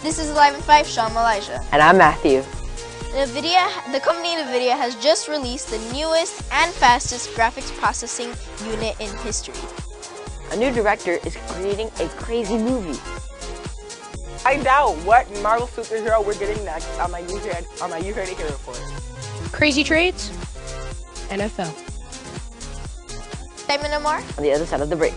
This is Live in 5, Sean Malaysia. And I'm Matthew. The company NVIDIA has just released the newest and fastest graphics processing unit in history. A new director is creating a crazy movie. Find out what Marvel superhero we're getting next on my You Heard It Here report. Crazy trades, NFL. Simon and more On the other side of the break.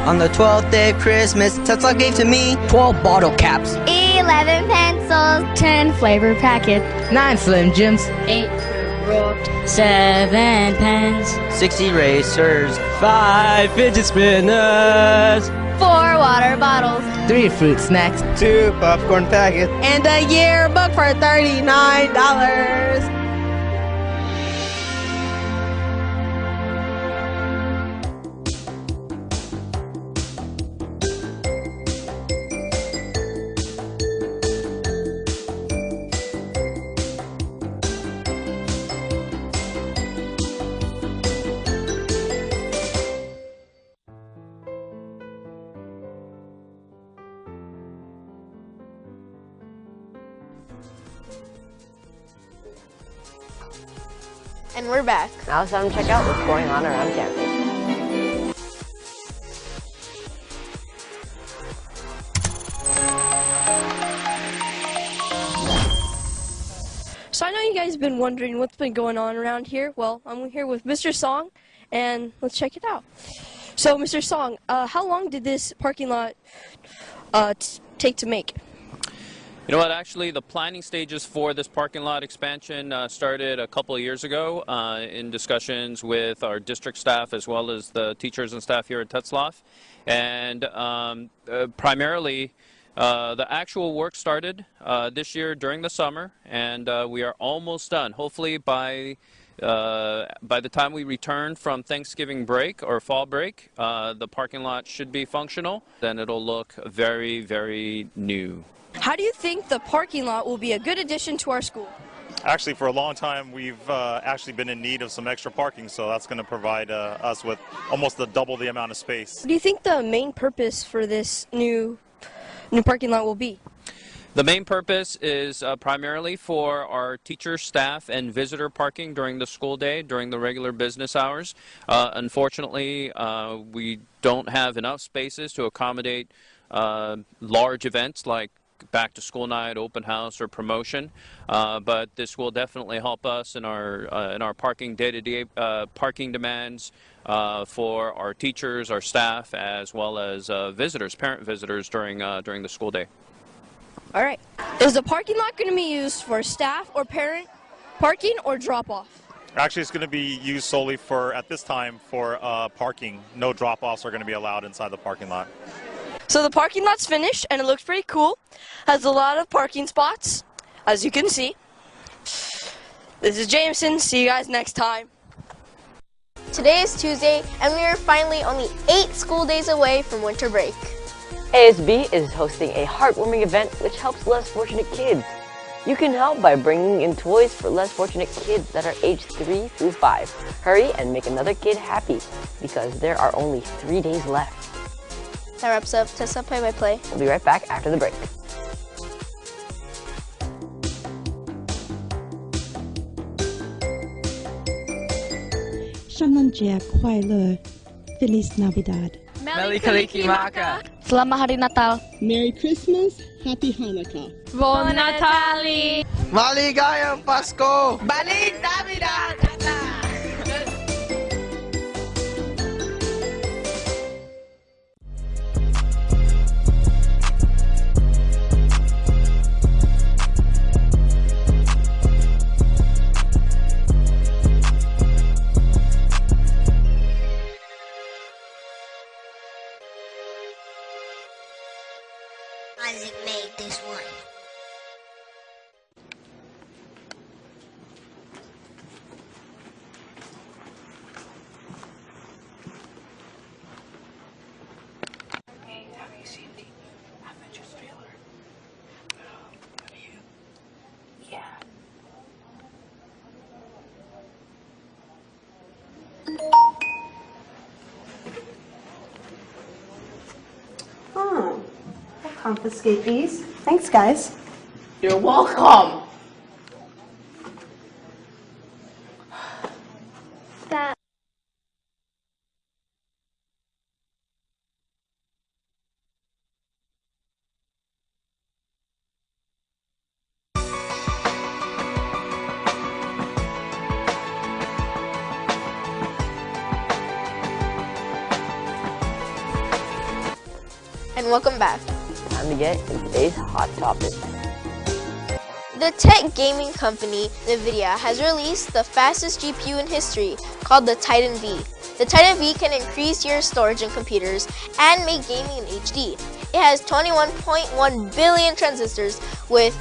On the 12th day of Christmas, Tetzlaff gave to me 12 bottle caps, 11 pencils, 10 flavor packets, 9 Slim Jims, 8 fruit roll, 7 pens, 6 erasers, 5 fidget spinners, 4 water bottles, 3 fruit snacks, 2 popcorn packets, and a yearbook for $39. and we're back. Now it's time to check out what's going on around campus. So I know you guys have been wondering what's been going on around here. Well, I'm here with Mr. Song, and let's check it out. So, Mr. Song, how long did this parking lot take to make? You know what, actually the planning stages for this parking lot expansion started a couple of years ago in discussions with our district staff as well as the teachers and staff here at Tetzlaff. And primarily the actual work started this year during the summer, and we are almost done. Hopefully by the time we return from Thanksgiving break or fall break, the parking lot should be functional. Then it'll look very, very new. How do you think the parking lot will be a good addition to our school? Actually, for a long time, we've actually been in need of some extra parking, so that's going to provide us with almost double the amount of space. What do you think the main purpose for this new parking lot will be? The main purpose is primarily for our teacher, staff, and visitor parking during the school day, during the regular business hours. Unfortunately, we don't have enough spaces to accommodate large events like back to school night, open house, or promotion, but this will definitely help us in our parking day-to-day parking demands for our teachers, our staff, as well as visitors, parent visitors during the school day. All right. Is the parking lot going to be used for staff or parent parking or drop-off? Actually, it's going to be used solely for, at this time, for parking. No drop-offs are going to be allowed inside the parking lot. So the parking lot's finished, and it looks pretty cool. Has a lot of parking spots, as you can see. This is Jameson. See you guys next time. Today is Tuesday, and we are finally only 8 school days away from winter break. ASB is hosting a heartwarming event which helps less fortunate kids. You can help by bringing in toys for less fortunate kids that are aged 3 through 5. Hurry and make another kid happy, because there are only 3 days left. That wraps up Tetzlaff Play-by-Play. We'll be right back after the break. 圣诞节快乐 Feliz Navidad Meli Kalikimaka. Selamat Hari Natal. Merry Christmas, Happy Hanukkah. Buon Natale. Maligayang Pasko! Feliz Navidad! music made this one. Hey, have you seen the Avengers trailer? Have you? Yeah. Oh, I'll confiscate these. Thanks, guys. You're welcome. That. And welcome back. Time to get into today's hot topic. The tech gaming company NVIDIA has released the fastest GPU in history called the Titan V. The Titan V can increase your storage in computers and make gaming in HD. It has 21.1 billion transistors with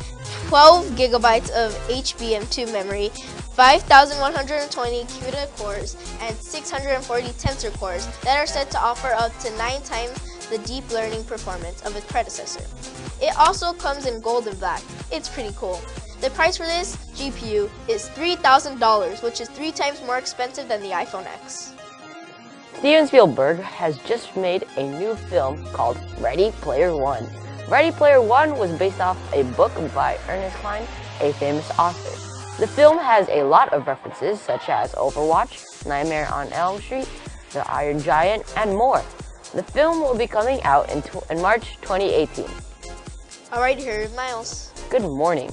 12 gigabytes of HBM2 memory, 5,120 CUDA cores, and 640 tensor cores that are said to offer up to 9 times the deep learning performance of its predecessor. It also comes in gold and black. It's pretty cool. The price for this GPU is $3,000, which is 3 times more expensive than the iPhone X. Steven Spielberg has just made a new film called Ready Player One. Ready Player One was based off a book by Ernest Cline, a famous author. The film has a lot of references such as Overwatch, Nightmare on Elm Street, The Iron Giant, and more. The film will be coming out in March 2018. Alright, here's Miles. Good morning.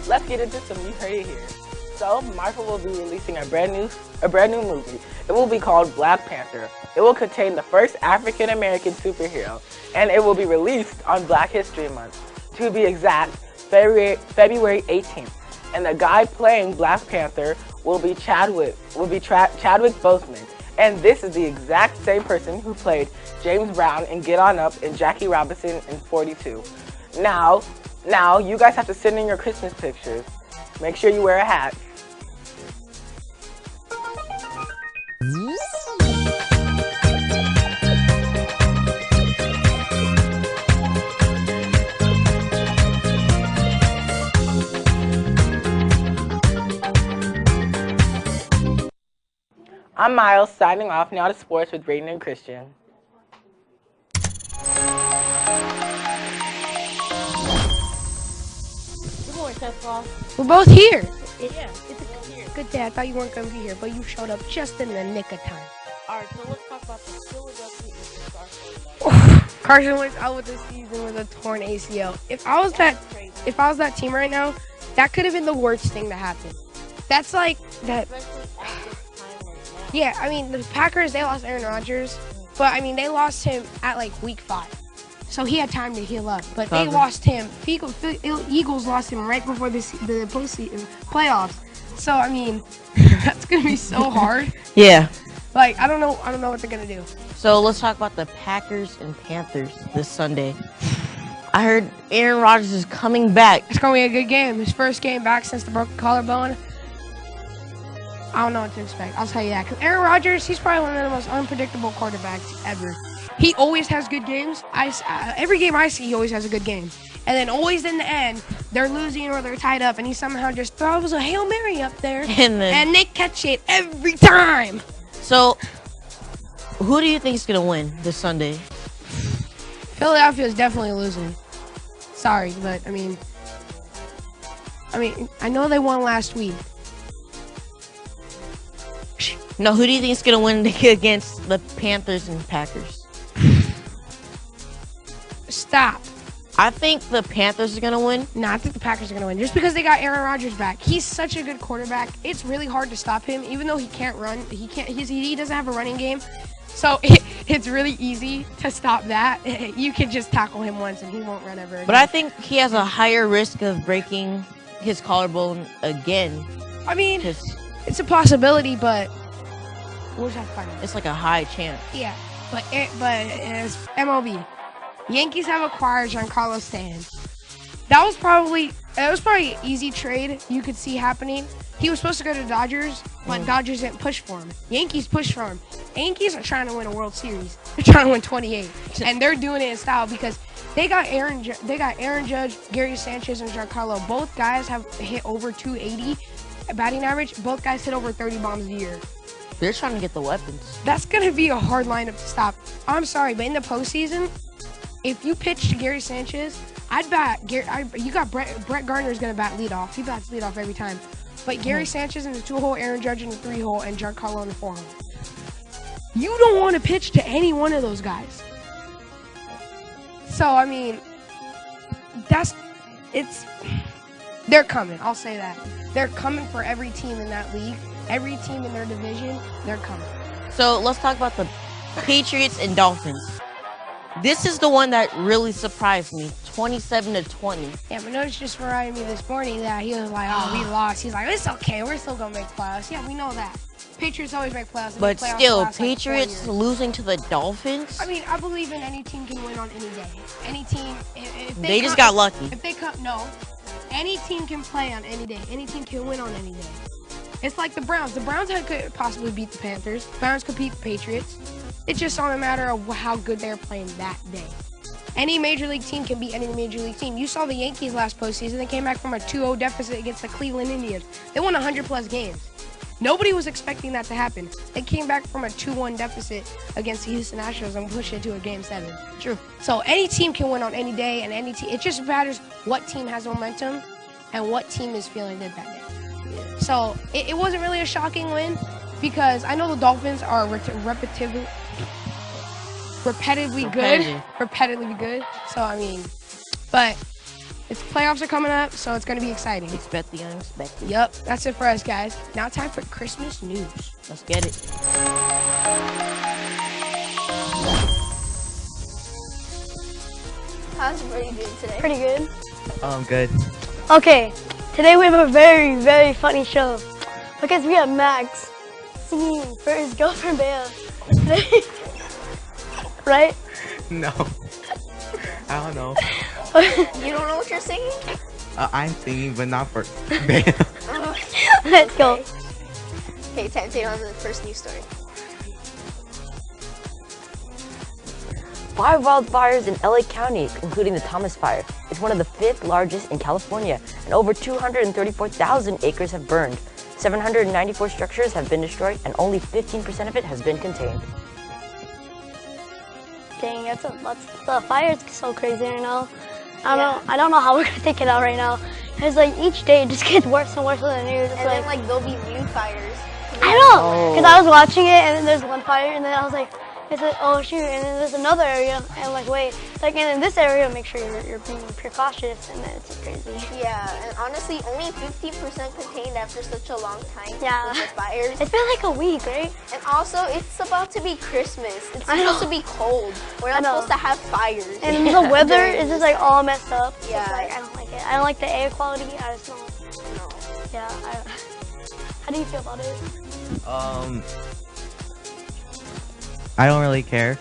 Let's get into some news right here. So, Marvel will be releasing a brand new movie. It will be called Black Panther. It will contain the first African American superhero, and it will be released on Black History Month. To be exact, February 18th. And the guy playing Black Panther will be Chadwick Boseman. And this is the exact same person who played James Brown in Get On Up and Jackie Robinson in 42. Now, you guys have to send in your Christmas pictures. Make sure you wear a hat. I'm Miles, signing off. Now to sports with Brayden and Christian. Good morning, Tetzlaff. We're both here. Yeah, it's a good day. I thought you weren't going to be here, but you showed up just in the nick of time. Alright, so let's talk about the Philadelphia Eagles. Carson Wentz out with the season with a torn ACL. If I was that team right now, that could have been the worst thing to happen. That's like that. Yeah, I mean, the Packers, they lost Aaron Rodgers, but I mean, they lost him at like week 5. So he had time to heal up, but they lost him. Eagles lost him right before the postseason playoffs. So I mean, that's gonna be so hard. Yeah. Like I don't know what they're gonna do. So let's talk about the Packers and Panthers this Sunday. I heard Aaron Rodgers is coming back. It's gonna be a good game. His first game back since the broken collarbone. I don't know what to expect. I'll tell you that. Because Aaron Rodgers, he's probably one of the most unpredictable quarterbacks ever. He always has good games. Every game I see, he always has a good game. And then always in the end, they're losing or they're tied up, and he somehow just throws a Hail Mary up there, and they catch it every time. So, who do you think is going to win this Sunday? Philadelphia is definitely losing. Sorry, but I mean, I know they won last week. No, who do you think is going to win against the Panthers and Packers? Stop. I think the Panthers are going to win. No, I think the Packers are going to win. Just because they got Aaron Rodgers back. He's such a good quarterback. It's really hard to stop him, even though he can't run. He doesn't have a running game. So it's really easy to stop that. You can just tackle him once and he won't run ever again. But I think he has a higher risk of breaking his collarbone again. I mean, It's a possibility, but we'll just have to find out. It's like a high chance. Yeah, but it's MLB. Yankees have acquired Giancarlo Stanton. That was probably an easy trade you could see happening. He was supposed to go to Dodgers, but Dodgers didn't push for him. Yankees pushed for him. Yankees are trying to win a World Series. They're trying to win 28, and they're doing it in style because they got Aaron Judge, Gary Sanchez, and Giancarlo. Both guys have hit over 280 batting average. Both guys hit over 30 bombs a year. They're trying to get the weapons. That's gonna be a hard lineup to stop. I'm sorry, but in the postseason, if you pitch to Gary Sanchez, I'd bat Gary. You got Brett Gardner's gonna bat leadoff. He bats leadoff every time. But Gary Sanchez in the 2-hole, Aaron Judge in the 3-hole, and Giancarlo in the 4-hole. You don't want to pitch to any one of those guys. So I mean, they're coming. I'll say that. They're coming for every team in that league. Every team in their division, they're coming. So let's talk about the Patriots and Dolphins. This is the one that really surprised me, 27-20. Yeah, but notice just reminded me this morning that he was like, oh, we lost. He's like, it's okay, we're still going to make playoffs. Yeah, we know that. Patriots always make playoffs. But still, Patriots losing to the Dolphins? I mean, I believe in any team can win on any day. Any team, if they just got lucky. If they come, no. Any team can play on any day. Any team can win on any day. It's like the Browns. The Browns could possibly beat the Panthers. The Browns could beat the Patriots. It's just on a matter of how good they're playing that day. Any major league team can beat any major league team. You saw the Yankees last postseason. They came back from a 2-0 deficit against the Cleveland Indians. They won 100+ games. Nobody was expecting that to happen. They came back from a 2-1 deficit against the Houston Astros and pushed it to a Game 7. True. So any team can win on any day, and any team. It just matters what team has momentum and what team is feeling good that day. So it wasn't really a shocking win because I know the Dolphins are repetitively good. So I mean, but it's playoffs are coming up, so it's gonna be exciting. Expect the unexpected. Yep, that's it for us, guys. Now time for Christmas news. Let's get it. How's everybody doing today? Pretty good. Good. Okay, today we have a very, very funny show because we have Max singing for his girlfriend Bea. Right? No. I don't know. You don't know what you're singing? I'm singing, but not for Bea. Let's go. Okay, time to take on the first news story. 5 wildfires in LA County, including the Thomas Fire. It's one of the 5th largest in California, and over 234,000 acres have burned. 794 structures have been destroyed, and only 15% of it has been contained. Dang, the fire is so crazy right now. I don't know how we're gonna take it out right now. It's like each day it just gets worse and worse on the news. And then like there'll be new fires. I know, because I was watching it and then there's one fire and then I was like, oh shoot, and then there's another area and I'm like, wait, like, and in this area make sure you're being precautious, and then it's crazy. Yeah, and honestly only 50% contained after such a long time. Yeah. With the fires. It's been like a week, right? And also it's about to be Christmas. It's supposed to be cold. We're not supposed to have fires. And the weather is just like all messed up. Yeah. It's like, I don't like it. I don't like the air quality. I just don't. No. Yeah. How do you feel about it? I don't really care.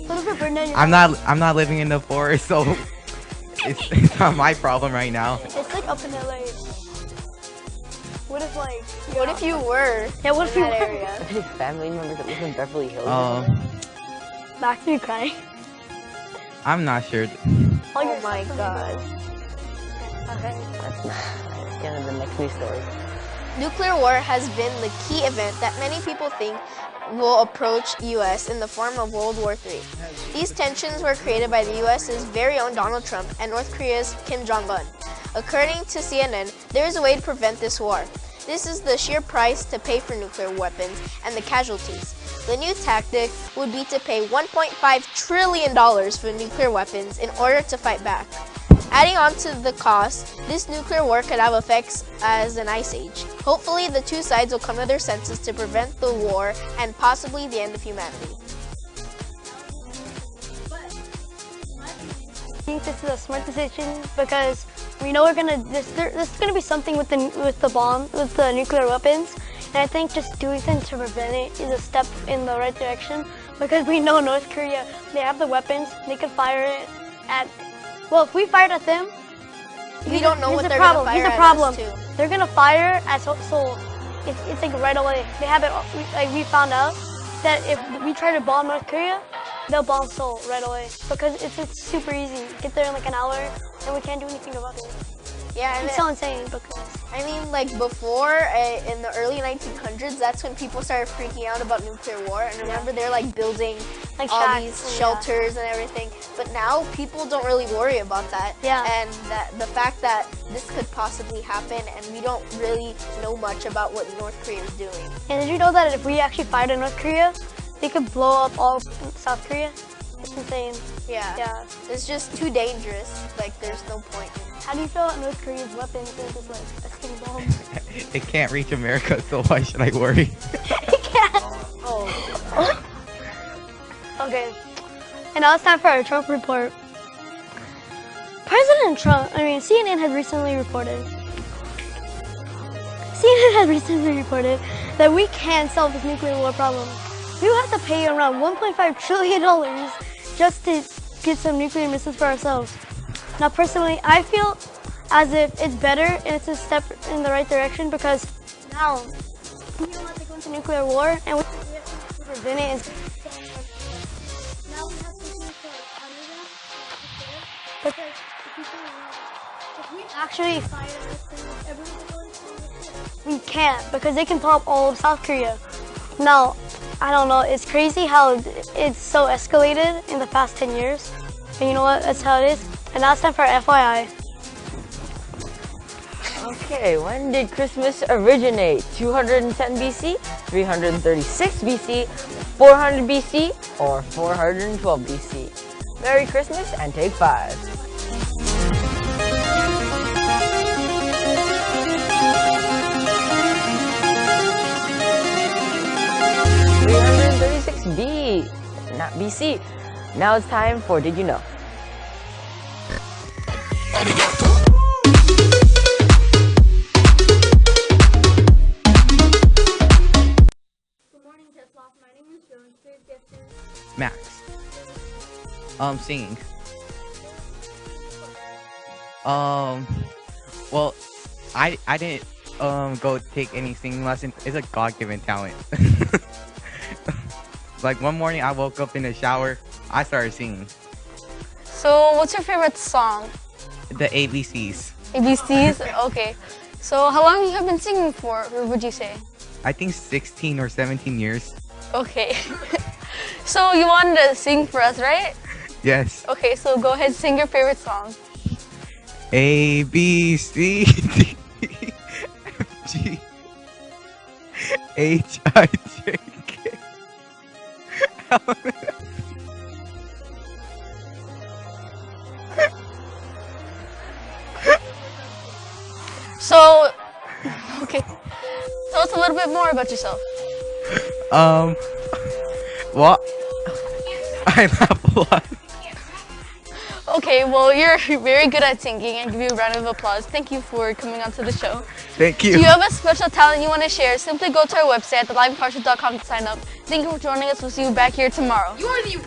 What if it burned down your house? I'm not living in the forest, so it's not my problem right now. It's like up in LA. What if like? What if you were? Yeah. What if you in that were? area? His family members that live in Beverly Hills. Back to you crying. I'm not sure. Oh my god. Okay. Let's get into the next news story. Nuclear war has been the key event that many people think will approach U.S. in the form of World War III. These tensions were created by the U.S.'s very own Donald Trump and North Korea's Kim Jong-un. According to CNN, there is a way to prevent this war. This is the sheer price to pay for nuclear weapons and the casualties. The new tactic would be to pay $1.5 trillion for nuclear weapons in order to fight back. Adding on to the cost, this nuclear war could have effects as an ice age. Hopefully, the two sides will come to their senses to prevent the war and possibly the end of humanity. I think this is a smart decision because We know this is gonna be something with the nuclear weapons, and I think just doing things to prevent it is a step in the right direction, because we know North Korea, they have the weapons, they can fire it at, well, if we fired at them, we don't know what they're gonna fire at us too. They're gonna fire at Seoul. It's like right away. They have it, like we found out that if we try to bomb North Korea, they'll bomb Seoul right away, because it's super easy. Get there in like an hour, and we can't do anything about it. Yeah, it's so insane because I mean, like before in the early 1900s, that's when people started freaking out about nuclear war. And remember, they're like building like all these shelters and everything. But now people don't really worry about that. Yeah. And the fact that this could possibly happen, and we don't really know much about what North Korea is doing. And did you know that if we actually fired at North Korea, they could blow up all South Korea? It's insane. Yeah. Yeah. It's just too dangerous. Like, there's no point. How do you feel about North Korea's weapons? They're just like ticking bombs. It can't reach America, so why should I worry? It can't. Oh. Okay. And now it's time for our Trump report. CNN had recently reported. That we can't solve this nuclear war problem. We will have to pay around $1.5 trillion just to get some nuclear missiles for ourselves. Now, personally, I feel as if it's better and it's a step in the right direction, because now we don't have to go into nuclear war, and we have to prevent it. Now we have something to counter that, because if we actually fight we can't, because they can pop all of South Korea. Now, I don't know, it's crazy how it's so escalated in the past 10 years. And you know what, that's how it is. And now it's time for FYI. Okay, when did Christmas originate? 210 BC, 336 BC, 400 BC, or 412 BC? Merry Christmas and take 5. 336 B, not BC. Now it's time for Did You Know? Good morning, Tetzlaff. My name is Jones. Please guess who? Max. Singing. Well, I didn't go take any singing lessons. It's a God-given talent. Like one morning I woke up in the shower, I started singing. So what's your favorite song? The ABCs. ABCs? Okay. So how long have you been singing for, would you say? I think 16 or 17 years. Okay. So you wanted to sing for us, right? Yes. Okay, so go ahead, sing your favorite song. A, B, C, D, E, F, G, H, I, J, K, L, M, N. So, okay. Tell us a little bit more about yourself. Well, I laugh a lot. Okay, well, you're very good at singing, and give you a round of applause. Thank you for coming onto the show. Thank you. Do you have a special talent you want to share? Simply go to our website, thelivecarshow.com to sign up. Thank you for joining us. We'll see you back here tomorrow. You are the